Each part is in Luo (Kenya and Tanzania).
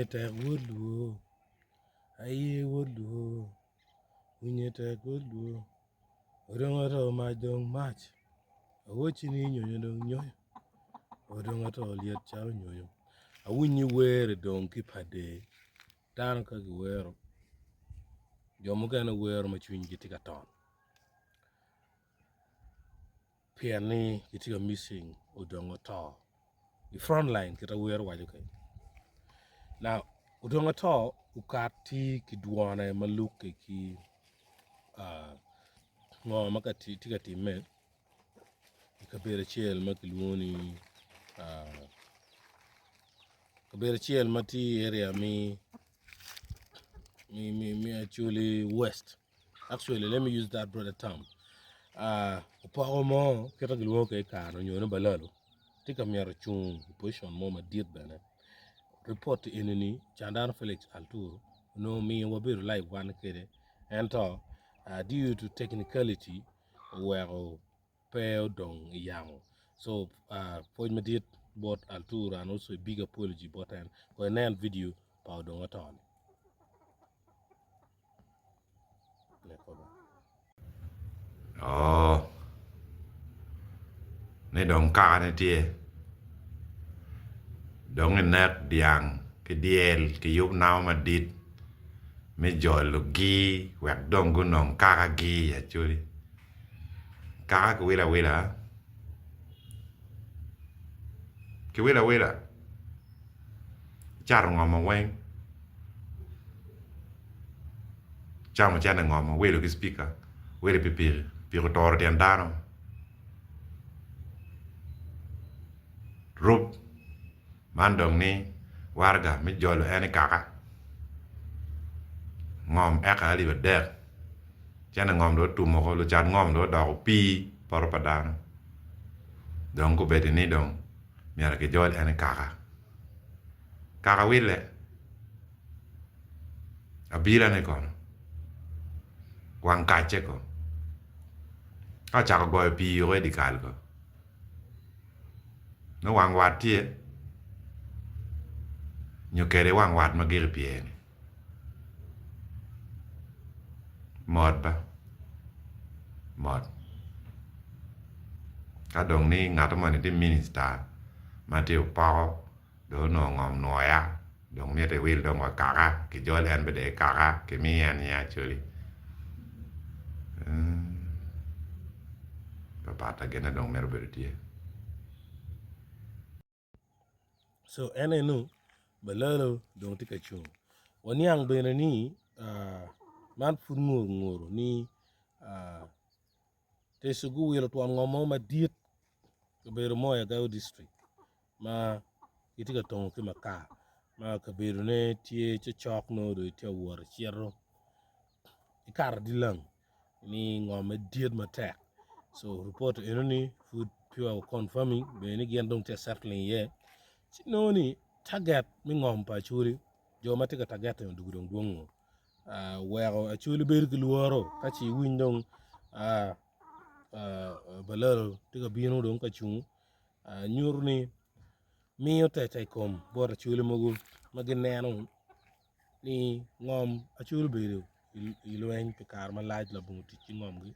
Unyete wulu. Aye wulu. Unyete wulu. Odongato majong mach. Awochini nyonyo dong nyoyo. Odongato liet chao nyonyo. Awunyi were dong kipade. Tano kagi wero. Jomo gana wero machwinyi gitika ton. Piani gitika missing odongato. The front line kita wero wajukai. Now, odongato ukati kidwana maluke ki ngo makati tika time kabere chiel makilwoni kabere chiel mati area me actually west. Actually, let me use that brother term. Upago mo kita gilwo ke kano nyono balalo. Tika miaro chung position mo madiet bana. Report inini Chandana Felix Alturo no me wabiru live one kere and due to technicality where pay dong yang. So for me did both Alturo and also a big apology but and for an video power dong at all. Oh, ne dong ka ne tie dong nek diang ke diel ke yup naw ma dit me jolo gi wek dong gu nong ka gi ya churi ka ke wila ke wila char ngom wen cham cha na ngom wilo ki speaker wile pipir tor den dano rup mandong ni warga mi jolo ene kaka ngom eka ali beder chana ngom do tumo ko lu chan ngom do da pi por padang dong ko beti ni dong miara ke jolo ene kaka wile abira ne kono wang kache ko a chaka go pi yo di kal ko no wang watie nyo kere wang wat magir pieni mod ka dong ni ngato mani di minister Matthew Paul do no ngom noya dong mi te wil dong wa kaka ki jol en bede kaka ki mi en ya chuli papa gena dong mer bertie So ene no balalo dong tika chung. Wanyang bena ni man pun ngur ni te sugu wilo tuan ngomo ma diet kabero moya gao district ma itika tong ki maka ma kabero ne tie chok no do tie war chiero ikar dilang ni ngome diet ma tek. So report eno ni food pure confirming be ni gen dong te settling ye no ni target mi ngom pa churi jo matika target no dugudong duongo wero achuli ber gluoro kachi windong balalo tika bino dong kachung nyurni miyo te kom bor achuli mogu magineno ni ngom achuli bero ilwen pikar malaj la bungu tichi ngom gi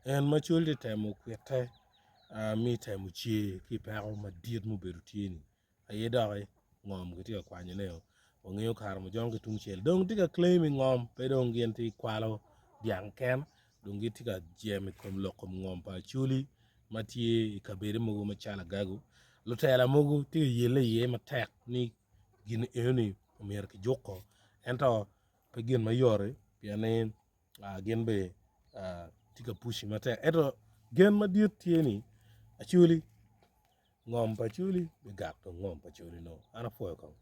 en machuli temo kwete mi temo chie ki pero madiet mo beru tieni ayedare ngom gitika kwanye leo ong'eyo kar mo jong ki tung chel dong tika claiming ngom pe dong gien ti kwalo diang kem dong gitika jemi kom lokom ngom pa chuli matie kabere mogo machala gago lutela mogo tika yele ye matek ni gin eni omier ki joko ento pe gin mayore piane gin be tika pushi matek ento gen madiet tieni achuli ngom pa chuli be gak to ngom pa chuli no ana foyo kong